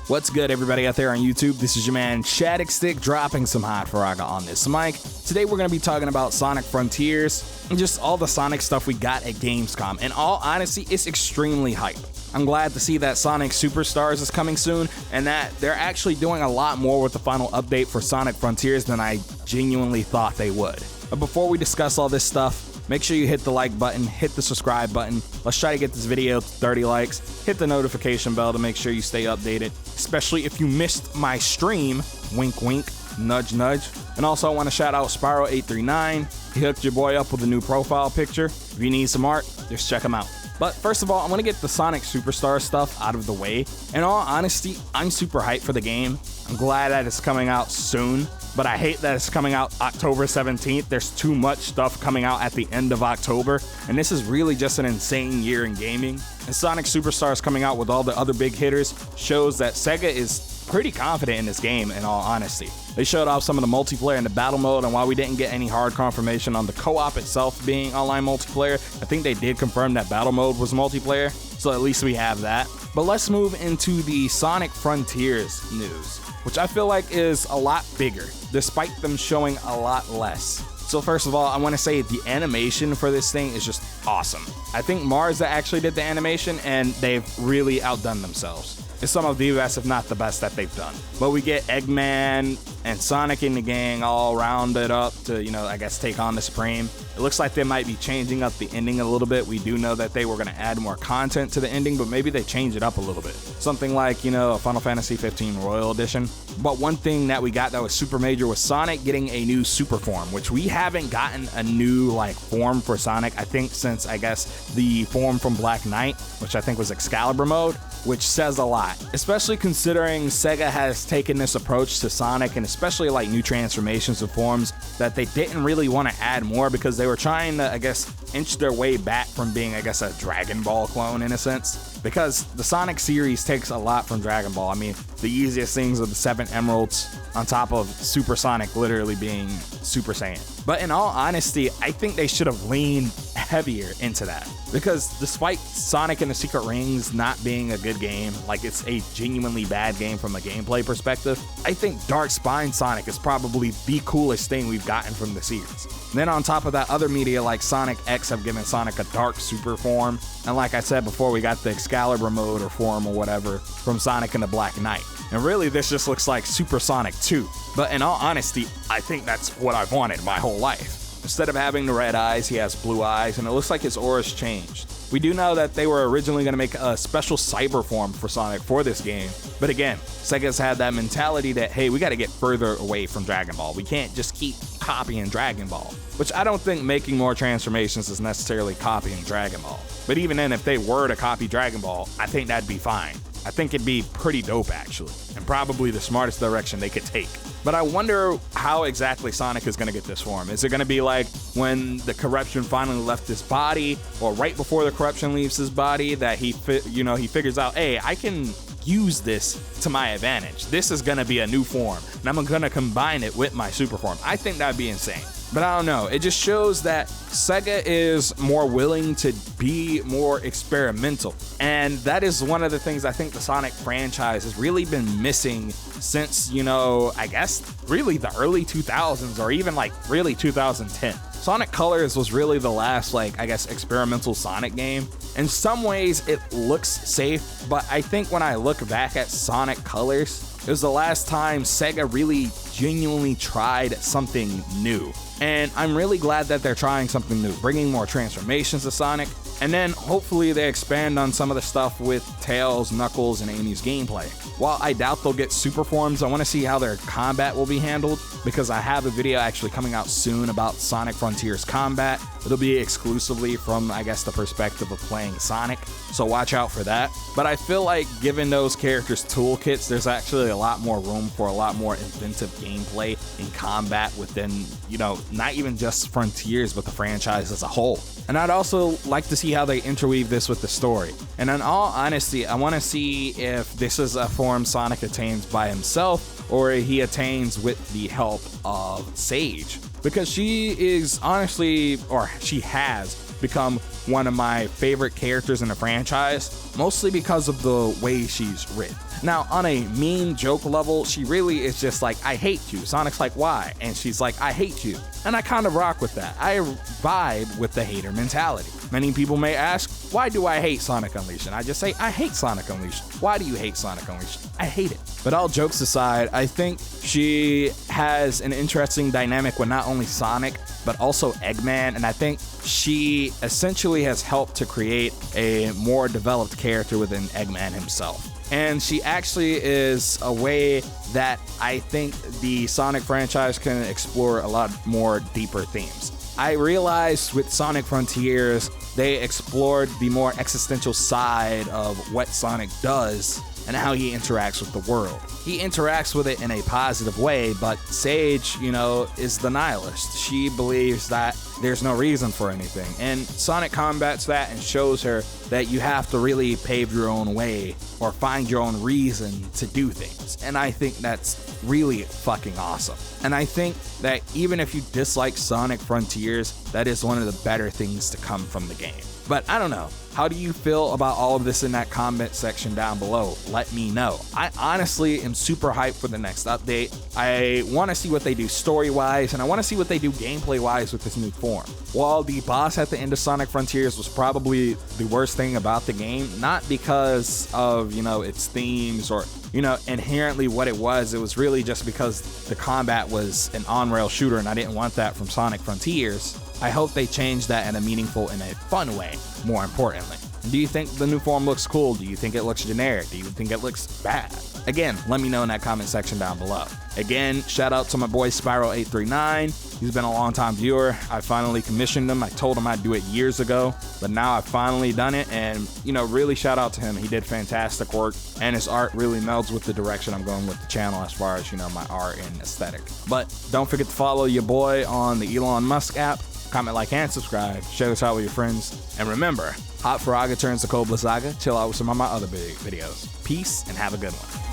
What's good, everybody out there on YouTube? This is your man Shadicstick dropping some hot Faraga on this mic. Today we're going to be talking about Sonic Frontiers and just all the Sonic stuff we got at Gamescom. In all honesty, it's extremely hype. I'm glad to see that Sonic Superstars is coming soon and that they're actually doing a lot more with the final update for Sonic Frontiers than I genuinely thought they would. But before we discuss all this stuff, make sure you hit the like button, hit the subscribe button. Let's try to get this video to 30 likes. Hit the notification bell to make sure you stay updated, especially if you missed my stream. Wink, wink, nudge, nudge. And also, I want to shout out Spyro839. He hooked your boy up with a new profile picture. If you need some art, just check him out. But first of all, I want to get the Sonic Superstar stuff out of the way. In all honesty, I'm super hyped for the game. I'm glad that it's coming out soon, but I hate that it's coming out October 17th. There's too much stuff coming out at the end of October, and this is really just an insane year in gaming. And Sonic Superstars coming out with all the other big hitters shows that Sega is pretty confident in this game, in all honesty. They showed off some of the multiplayer in the battle mode, and while we didn't get any hard confirmation on the co-op itself being online multiplayer, I think they did confirm that battle mode was multiplayer, so at least we have that. But let's move into the Sonic Frontiers news, which I feel like is a lot bigger, despite them showing a lot less. So first of all, I want to say the animation for this thing is just awesome. I think Marza actually did the animation, and they've really outdone themselves. It's some of the best, if not the best, that they've done. But we get Eggman and Sonic and the gang all rounded up to, I guess take on the Supreme. It looks like they might be changing up the ending a little bit. We do know that they were going to add more content to the ending, but maybe they change it up a little bit. Something like, a Final Fantasy 15 Royal Edition. But one thing that we got that was super major was Sonic getting a new super form, which we haven't gotten a new form for Sonic, I think, since, the form from Black Knight, which I think was Excalibur mode, which says a lot, especially considering Sega has taken this approach to Sonic, and especially new transformations of forms, that they didn't really want to add more because they were trying to, inch their way back from being, a Dragon Ball clone in a sense. Because the Sonic series takes a lot from Dragon Ball. I mean, the easiest things are the 7 emeralds on top of Super Sonic literally being Super Saiyan. But in all honesty, I think they should have leaned heavier into that. Because despite Sonic and the Secret Rings not being a good game, it's a genuinely bad game from a gameplay perspective, I think Dark Spine Sonic is probably the coolest thing we've gotten from the series. And then on top of that, other media like Sonic X have given Sonic a dark super form. And like I said before, we got the Excalibur mode or form or whatever from Sonic and the Black Knight. And really, this just looks like Super Sonic 2. But in all honesty, I think that's what I've wanted my whole life. Instead of having the red eyes, he has blue eyes, and it looks like his aura's changed. We do know that they were originally going to make a special cyber form for Sonic for this game. But again, Sega's had that mentality that, hey, we got to get further away from Dragon Ball. We can't just keep copying Dragon Ball. Which I don't think making more transformations is necessarily copying Dragon Ball. But even then, if they were to copy Dragon Ball, I think that'd be fine. I think it'd be pretty dope, actually, and probably the smartest direction they could take. But I wonder how exactly Sonic is going to get this form. Is it going to be like when the corruption finally left his body, or right before the corruption leaves his body, that he figures out, hey, I can use this to my advantage. This is going to be a new form, and I'm going to combine it with my super form. I think that'd be insane. But I don't know, it just shows that Sega is more willing to be more experimental. And that is one of the things I think the Sonic franchise has really been missing since, I guess, really the early 2000s or even really 2010. Sonic Colors was really the last, experimental Sonic game. In some ways, it looks safe, but I think when I look back at Sonic Colors, it was the last time Sega really genuinely tried something new. And I'm really glad that they're trying something new, bringing more transformations to Sonic, and then hopefully they expand on some of the stuff with Tails, Knuckles, and Amy's gameplay. While I doubt they'll get super forms, I want to see how their combat will be handled, because I have a video actually coming out soon about Sonic Frontiers combat. It'll be exclusively from, the perspective of playing Sonic, so watch out for that. But I feel like given those characters' toolkits, there's actually a lot more room for a lot more inventive gameplay in combat within, not even just Frontiers, but the franchise as a whole. And I'd also like to see how they interweave this with the story. And in all honesty, I want to see if this is a form Sonic attains by himself, or he attains with the help of Sage. Because she is honestly, or she has become one of my favorite characters in the franchise, mostly because of the way she's written. Now, on a mean joke level, she really is just like, I hate you. Sonic's like, why? And she's like, I hate you. And I kind of rock with that. I vibe with the hater mentality. Many people may ask, why do I hate Sonic Unleashed? And I just say, I hate Sonic Unleashed. Why do you hate Sonic Unleashed? I hate it. But all jokes aside, I think she has an interesting dynamic with not only Sonic, but also Eggman. And I think she essentially has helped to create a more developed character within Eggman himself. And she actually is a way that I think the Sonic franchise can explore a lot more deeper themes. I realized with Sonic Frontiers, they explored the more existential side of what Sonic does and how he interacts with the world. He interacts with it in a positive way, but Sage, is the nihilist. She believes that there's no reason for anything. And Sonic combats that and shows her that you have to really pave your own way or find your own reason to do things. And I think that's really fucking awesome. And I think that even if you dislike Sonic Frontiers, that is one of the better things to come from the game. But I don't know. How do you feel about all of this in that comment section down below? Let me know. I honestly am super hyped for the next update. I want to see what they do story-wise, and I want to see what they do gameplay-wise with this new form. While the boss at the end of Sonic Frontiers was probably the worst thing about the game, not because of, its themes or, inherently what it was really just because the combat was an on-rail shooter, and I didn't want that from Sonic Frontiers. I hope they change that in a meaningful and a fun way, more importantly. Do you think the new form looks cool? Do you think it looks generic? Do you think it looks bad? Again, let me know in that comment section down below. Again, shout out to my boy Spyro839. He's been a long time viewer. I finally commissioned him. I told him I'd do it years ago, but now I've finally done it, and really shout out to him. He did fantastic work, and his art really melds with the direction I'm going with the channel as far as my art and aesthetic. But don't forget to follow your boy on the Elon Musk app. Comment, like, and subscribe. Share this out with your friends. And remember, Hot Faraga turns to Cold Blizzaga. Chill out with some of my other big videos. Peace and have a good one.